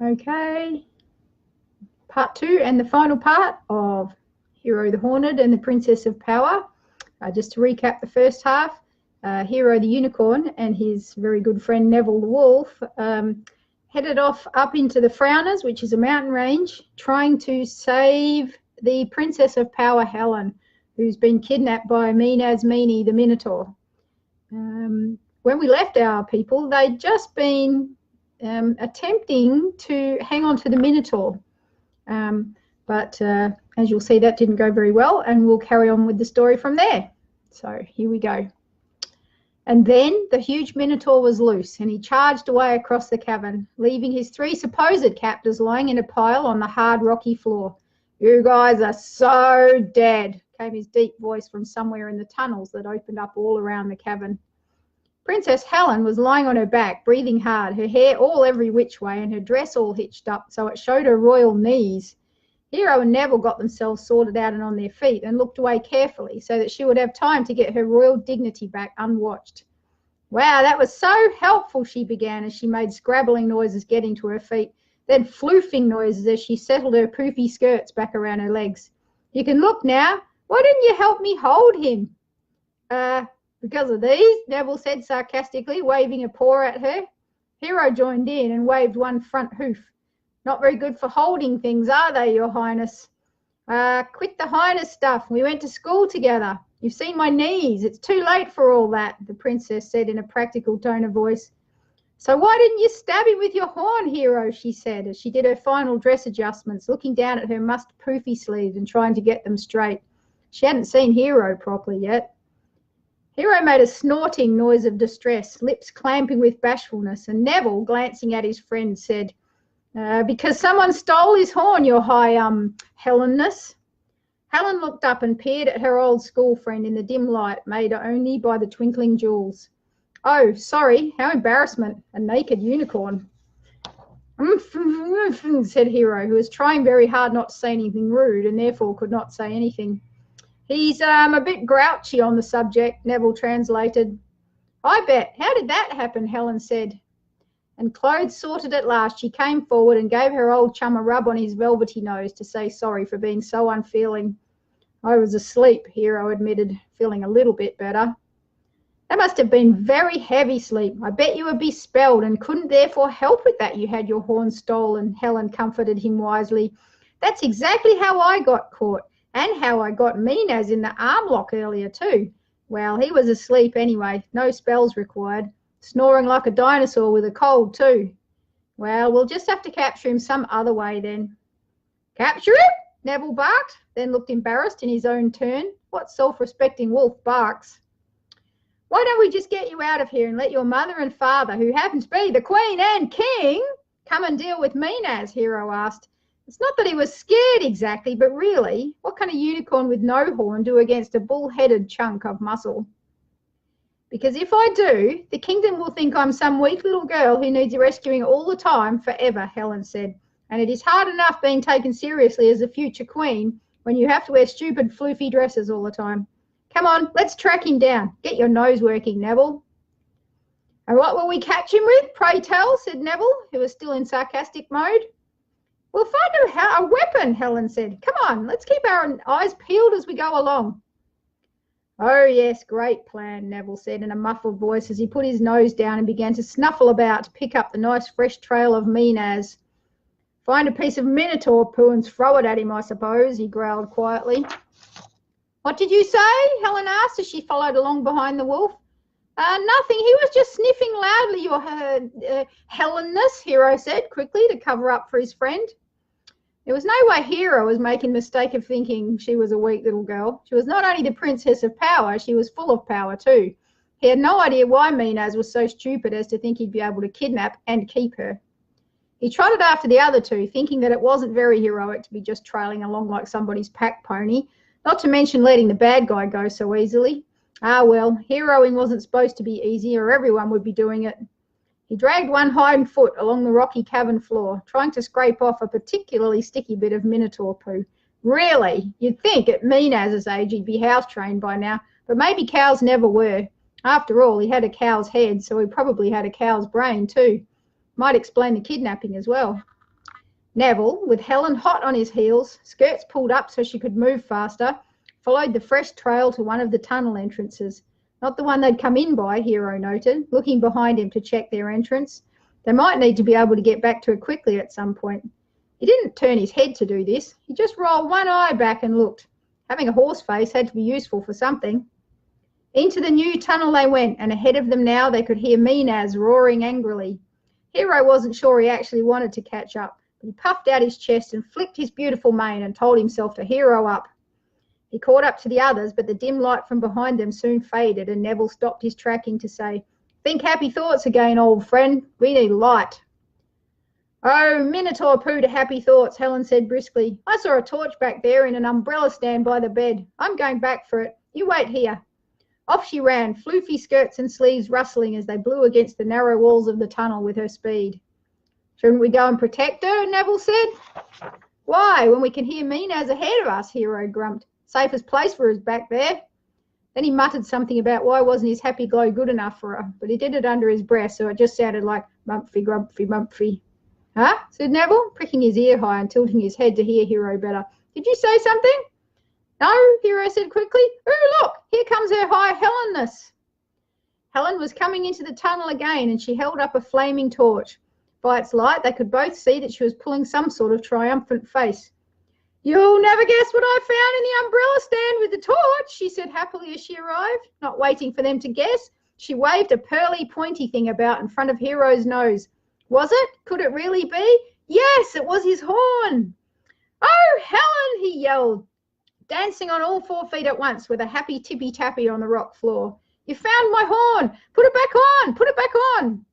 Okay, part 2 and the final part of Hero the Horned and the Princess of Power. Just to recap the first half, Hero the Unicorn and his very good friend Neville the Wolf headed off up into the Frowners, which is a mountain range, trying to save the Princess of Power, Helen, who's been kidnapped by Meanazz the Minotaur. When we left our people, they'd just been attempting to hang on to the Minotaur. But as you'll see, that didn't go very well, and we'll carry on with the story from there. So here we go. And then the huge Minotaur was loose, and he charged away across the cavern, leaving his 3 supposed captors lying in a pile on the hard rocky floor. "You guys are so dead," came his deep voice from somewhere in the tunnels that opened up all around the cavern. Princess Helen was lying on her back, breathing hard, her hair all every which way and her dress all hitched up so it showed her royal knees. Hero and Neville got themselves sorted out and on their feet and looked away carefully so that she would have time to get her royal dignity back unwatched. "Wow, that was so helpful," she began as she made scrabbling noises getting to her feet, then floofing noises as she settled her poofy skirts back around her legs. "You can look now. Why didn't you help me hold him?" Because of these," Neville said sarcastically, waving a paw at her. Hero joined in and waved one front hoof. "Not very good for holding things, are they, Your Highness?" Quit the Highness stuff. We went to school together. You've seen my knees. It's too late for all that," the princess said in a practical tone of voice. "So why didn't you stab him with your horn, Hero?" she said as she did her final dress adjustments, looking down at her mussed poofy sleeves and trying to get them straight. She hadn't seen Hero properly yet. Hero made a snorting noise of distress, lips clamping with bashfulness, and Neville, glancing at his friend, said, "Because someone stole his horn, Your High, Helenness." Helen looked up and peered at her old school friend in the dim light made only by the twinkling jewels. "Oh, sorry, how embarrassment, a naked unicorn." Said Hero, who was trying very hard not to say anything rude and therefore could not say anything. "He's a bit grouchy on the subject," Neville translated. "I bet. How did that happen?" Helen said. And clothes sorted at last, she came forward and gave her old chum a rub on his velvety nose to say sorry for being so unfeeling. "I was asleep," Hero admitted, feeling a little bit better. "That must have been very heavy sleep. I bet you were bespelled and couldn't therefore help it that you had your horn stolen," Helen comforted him wisely. "That's exactly how I got caught, and how I got Meanazz in the arm lock earlier too. Well, he was asleep anyway, no spells required, snoring like a dinosaur with a cold too. Well, we'll just have to capture him some other way then." "Capture him?" Neville barked, then looked embarrassed in his own turn. What self-respecting wolf barks? "Why don't we just get you out of here and let your mother and father, who happen to be the Queen and King, come and deal with Meanazz?" Hero asked. It's not that he was scared exactly, but really, what can a unicorn with no horn do against a bull-headed chunk of muscle? "Because if I do, the kingdom will think I'm some weak little girl who needs rescuing all the time forever," Helen said. "And it is hard enough being taken seriously as a future queen when you have to wear stupid floofy dresses all the time. Come on, let's track him down. Get your nose working, Neville." "And what will we catch him with, pray tell?" said Neville, who was still in sarcastic mode. "We'll find a weapon," Helen said. "Come on, let's keep our eyes peeled as we go along." "Oh, yes, great plan," Neville said in a muffled voice as he put his nose down and began to snuffle about to pick up the nice fresh trail of Meanazz. "Find a piece of minotaur poo and throw it at him, I suppose," he growled quietly. "What did you say?" Helen asked as she followed along behind the wolf. Nothing. He was just sniffing loudly, Your Helenness," Hero said quickly to cover up for his friend. There was no way Hero was making the mistake of thinking she was a weak little girl. She was not only the Princess of Power, she was full of power too. He had no idea why Meanazz was so stupid as to think he'd be able to kidnap and keep her. He trotted after the other two, thinking that it wasn't very heroic to be just trailing along like somebody's pack pony, not to mention letting the bad guy go so easily. Ah well, heroing wasn't supposed to be easy or everyone would be doing it. He dragged one hind foot along the rocky cavern floor, trying to scrape off a particularly sticky bit of minotaur poo. Really, you'd think at Meanazz's age he'd be house-trained by now, but maybe cows never were. After all, he had a cow's head, so he probably had a cow's brain too. Might explain the kidnapping as well. Neville, with Helen hot on his heels, skirts pulled up so she could move faster, followed the fresh trail to one of the tunnel entrances. Not the one they'd come in by, Hero noted, looking behind him to check their entrance. They might need to be able to get back to it quickly at some point. He didn't turn his head to do this. He just rolled one eye back and looked. Having a horse face had to be useful for something. Into the new tunnel they went, and ahead of them now they could hear Meanazz roaring angrily. Hero wasn't sure he actually wanted to catch up, but he puffed out his chest and flicked his beautiful mane and told himself to hero up. He caught up to the others, but the dim light from behind them soon faded, and Neville stopped his tracking to say, "Think happy thoughts again, old friend. We need light." "Oh, Minotaur poo to happy thoughts," Helen said briskly. "I saw a torch back there in an umbrella stand by the bed. I'm going back for it. You wait here." Off she ran, floofy skirts and sleeves rustling as they blew against the narrow walls of the tunnel with her speed. "Shouldn't we go and protect her?" Neville said. "Why, when we can hear Meanazz ahead of us?" Hero grumped. "Safest place for us back there." Then he muttered something about why wasn't his happy glow good enough for her, but he did it under his breath, so it just sounded like mumphy, grumpy, mumphy. "Huh?" said Neville, pricking his ear high and tilting his head to hear Hero better. "Did you say something?" "No," Hero said quickly. "Oh, look, here comes her high Helenness." Helen was coming into the tunnel again, and she held up a flaming torch. By its light, they could both see that she was pulling some sort of triumphant face. "You'll never guess what I found in the umbrella stand with the torch," she said happily as she arrived. Not waiting for them to guess, she waved a pearly pointy thing about in front of Hero's nose. Was it? Could it really be? Yes, it was his horn. "Oh, Helen," he yelled, dancing on all 4 feet at once with a happy tippy-tappy on the rock floor. "You found my horn. Put it back on. Put it back on."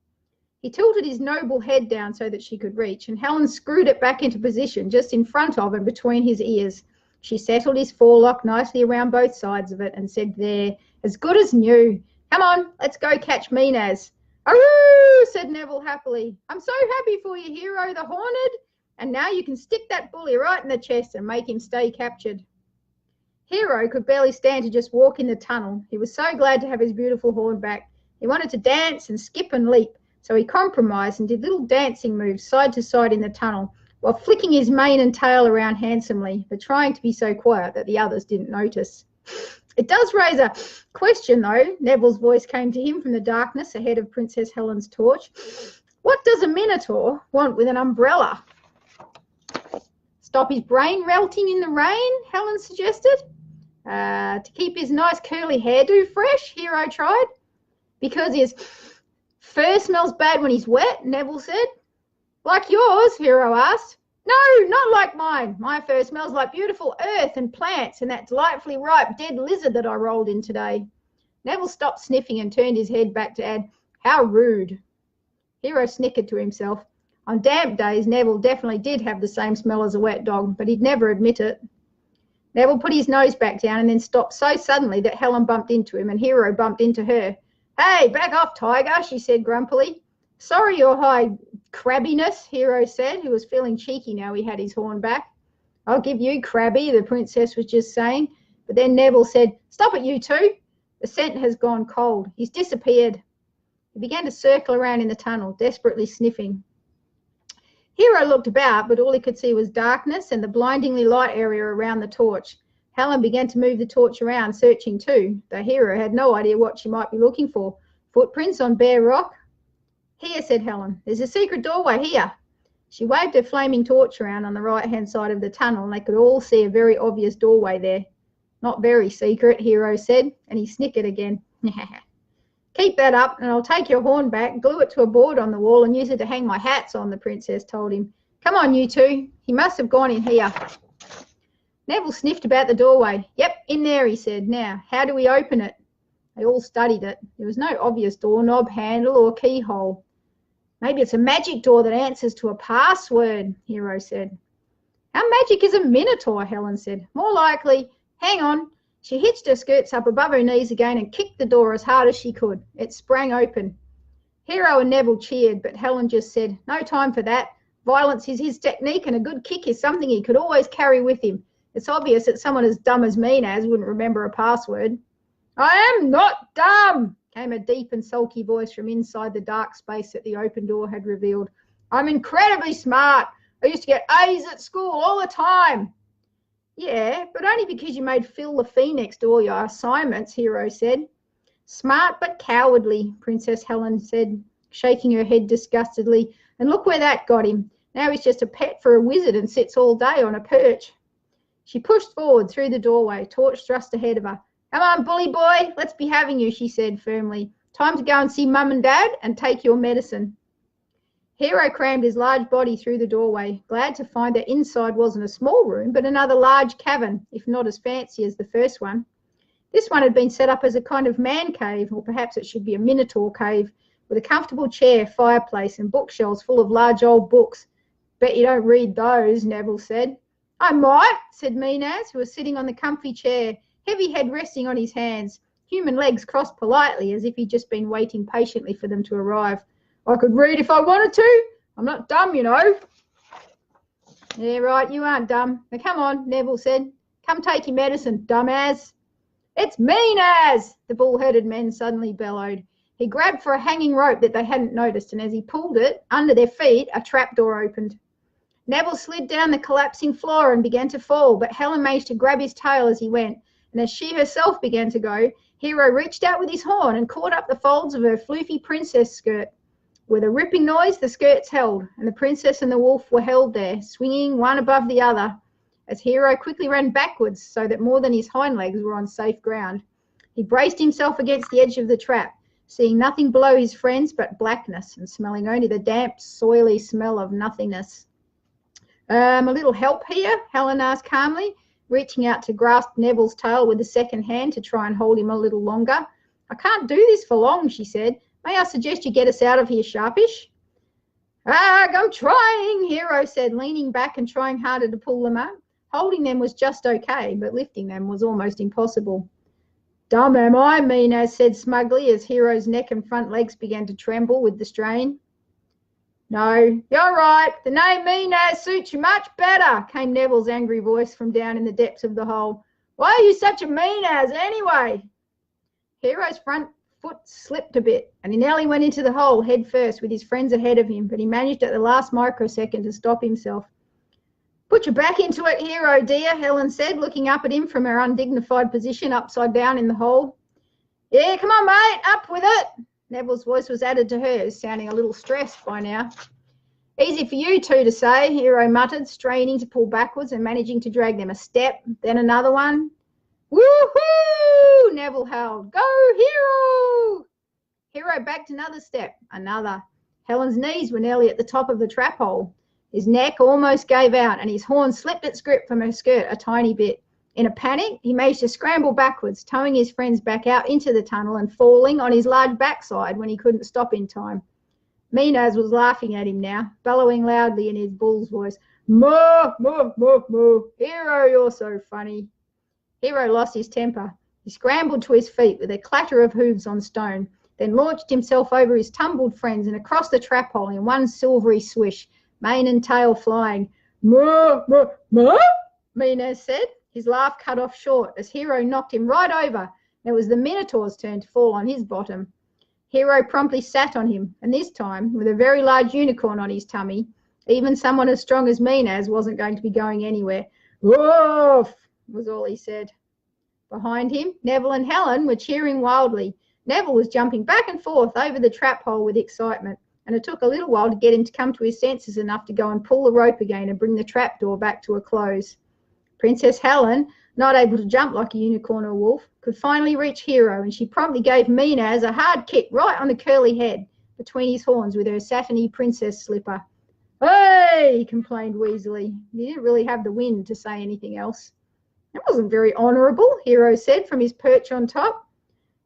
He tilted his noble head down so that she could reach, and Helen screwed it back into position just in front of and between his ears. She settled his forelock nicely around both sides of it and said, "There, as good as new. Come on, let's go catch Meanazz." "Aroo!" said Neville happily. "I'm so happy for you, Hero the Horned. And now you can stick that bully right in the chest and make him stay captured." Hero could barely stand to just walk in the tunnel. He was so glad to have his beautiful horn back. He wanted to dance and skip and leap, so he compromised and did little dancing moves side to side in the tunnel, while flicking his mane and tail around handsomely, but trying to be so quiet that the others didn't notice. "It does raise a question, though," Neville's voice came to him from the darkness ahead of Princess Helen's torch. "What does a minotaur want with an umbrella?" "Stop his brain melting in the rain," Helen suggested. "To keep his nice curly hairdo fresh," Hero tried. "Because his fur smells bad when he's wet," Neville said. "Like yours?" Hero asked. "No, not like mine. My fur smells like beautiful earth and plants and that delightfully ripe dead lizard that I rolled in today." Neville stopped sniffing and turned his head back to add, "How rude." Hero snickered to himself. On damp days, Neville definitely did have the same smell as a wet dog, but he'd never admit it. Neville put his nose back down and then stopped so suddenly that Helen bumped into him and Hero bumped into her. "Hey, back off, Tiger," she said grumpily. "Sorry, your high crabbiness," Hero said, who was feeling cheeky now he had his horn back. "I'll give you crabby," the princess was just saying, but then Neville said, "Stop it, you two. The scent has gone cold. He's disappeared." He began to circle around in the tunnel, desperately sniffing. Hero looked about, but all he could see was darkness and the blindingly light area around the torch. Helen began to move the torch around, searching too, though Hero had no idea what she might be looking for. Footprints on bare rock? "Here," said Helen. "There's a secret doorway here." She waved her flaming torch around on the right-hand side of the tunnel, and they could all see a very obvious doorway there. "Not very secret," Hero said, and he snickered again. "Keep that up, and I'll take your horn back, glue it to a board on the wall, and use it to hang my hats on," the princess told him. "Come on, you two. He must have gone in here." Neville sniffed about the doorway. "Yep, in there," he said. "Now, how do we open it?" They all studied it. There was no obvious doorknob, handle, or keyhole. "Maybe it's a magic door that answers to a password," Hero said. "How magic is a minotaur?" Helen said. "More likely. Hang on." She hitched her skirts up above her knees again and kicked the door as hard as she could. It sprang open. Hero and Neville cheered, but Helen just said, "No time for that. Violence is his technique, and a good kick is something he could always carry with him. It's obvious that someone as dumb as Meanazz wouldn't remember a password." "I am not dumb," came a deep and sulky voice from inside the dark space that the open door had revealed. "I'm incredibly smart. I used to get A's at school all the time. Yeah, but only because you made Phil the Phoenix do all your assignments, Hero said. Smart but cowardly, Princess Helen said, shaking her head disgustedly. And look where that got him. Now he's just a pet for a wizard and sits all day on a perch. She pushed forward through the doorway, torch thrust ahead of her. Come on, bully boy, let's be having you, she said firmly. Time to go and see Mum and Dad and take your medicine. Hero crammed his large body through the doorway, glad to find that inside wasn't a small room, but another large cavern, if not as fancy as the first one. This one had been set up as a kind of man cave, or perhaps it should be a minotaur cave, with a comfortable chair, fireplace, and bookshelves full of large old books. Bet you don't read those, Neville said. I might, said Meanazz, who was sitting on the comfy chair, heavy head resting on his hands, human legs crossed politely as if he'd just been waiting patiently for them to arrive. I could read if I wanted to. I'm not dumb, you know. Yeah, right, you aren't dumb. Now come on, Neville said. Come take your medicine, dumbass. It's Meanazz, the bull-headed men suddenly bellowed. He grabbed for a hanging rope that they hadn't noticed, and as he pulled it, under their feet, a trapdoor opened. Neville slid down the collapsing floor and began to fall, but Helen managed to grab his tail as he went, and as she herself began to go, Hero reached out with his horn and caught up the folds of her floofy princess skirt. With a ripping noise, the skirts held, and the princess and the wolf were held there, swinging one above the other, as Hero quickly ran backwards so that more than his hind legs were on safe ground. He braced himself against the edge of the trap, seeing nothing below his friends but blackness and smelling only the damp, soily smell of nothingness. A little help here? Helen asked calmly, reaching out to grasp Neville's tail with the second hand to try and hold him a little longer. I can't do this for long, she said. May I suggest you get us out of here, sharpish? I'm trying, Hero said, leaning back and trying harder to pull them up. Holding them was just okay, but lifting them was almost impossible. Dumb am I, Meanazz said smugly as Hero's neck and front legs began to tremble with the strain. No, you're right. The name Meanazz suits you much better, came Neville's angry voice from down in the depths of the hole. Why are you such a Meanazz anyway? Hero's front foot slipped a bit, and he nearly went into the hole head first with his friends ahead of him, but he managed at the last microsecond to stop himself. Put your back into it, Hero, dear, Helen said, looking up at him from her undignified position upside down in the hole. Yeah, come on, mate, up with it. Neville's voice was added to hers, sounding a little stressed by now. Easy for you two to say, Hero muttered, straining to pull backwards and managing to drag them a step, then another one. Woohoo! Neville howled. Go, Hero! Hero backed another step, another. Helen's knees were nearly at the top of the trap hole. His neck almost gave out, and his horn slipped its grip from her skirt a tiny bit. In a panic, he managed to scramble backwards, towing his friends back out into the tunnel and falling on his large backside when he couldn't stop in time. Meanazz was laughing at him now, bellowing loudly in his bull's voice. Moo, moo, moo, moo. Hero, you're so funny. Hero lost his temper. He scrambled to his feet with a clatter of hooves on stone, then launched himself over his tumbled friends and across the trap hole in one silvery swish, mane and tail flying. Moo, moo, moo, Meanazz said, his laugh cut off short as Hero knocked him right over, and it was the Minotaur's turn to fall on his bottom. Hero promptly sat on him, and this time, with a very large unicorn on his tummy, even someone as strong as Meanazz wasn't going to be going anywhere. Woof! Was all he said. Behind him, Neville and Helen were cheering wildly. Neville was jumping back and forth over the trap hole with excitement, and it took a little while to get him to come to his senses enough to go and pull the rope again and bring the trapdoor back to a close. Princess Helen, not able to jump like a unicorn or wolf, could finally reach Hero, and she promptly gave Meanazz a hard kick right on the curly head between his horns with her satiny princess slipper. Hey, he complained wheezily. He didn't really have the wind to say anything else. That wasn't very honourable, Hero said from his perch on top.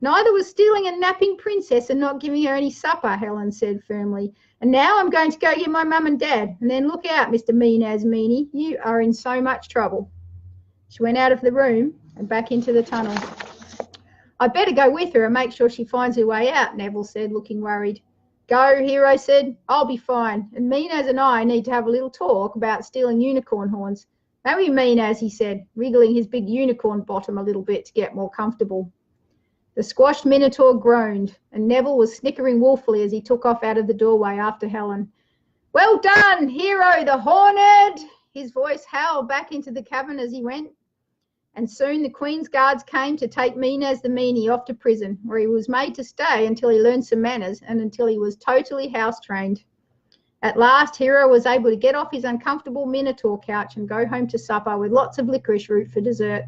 Neither was stealing a napping princess and not giving her any supper, Helen said firmly. And now I'm going to go get my mum and dad, and then look out, Mr. Meanazz Meanie, you are in so much trouble. She went out of the room and back into the tunnel. I'd better go with her and make sure she finds her way out, Neville said, looking worried. Go, Hero said. I'll be fine, and Meanazz and I need to have a little talk about stealing unicorn horns. May we, Meanazz, he said, wriggling his big unicorn bottom a little bit to get more comfortable. The squashed Minotaur groaned, and Neville was snickering woefully as he took off out of the doorway after Helen. Well done, hero the Horned! His voice howled back into the cavern as he went. And soon the Queen's guards came to take Meanazz the Meanie off to prison, where he was made to stay until he learned some manners and until he was totally house-trained. At last, Hero was able to get off his uncomfortable minotaur couch and go home to supper with lots of licorice root for dessert.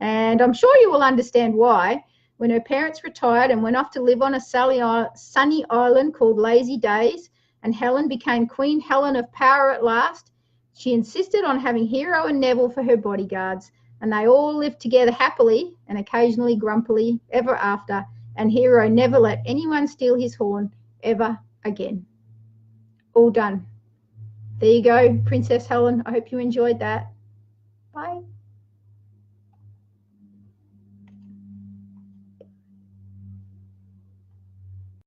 And I'm sure you will understand why. When her parents retired and went off to live on a sunny island called Lazy Days, and Helen became Queen Helen of Power at last, she insisted on having Hero and Neville for her bodyguards, and they all lived together happily and occasionally grumpily ever after, and Hero never let anyone steal his horn ever again. All done. There you go, Princess Helen. I hope you enjoyed that. Bye.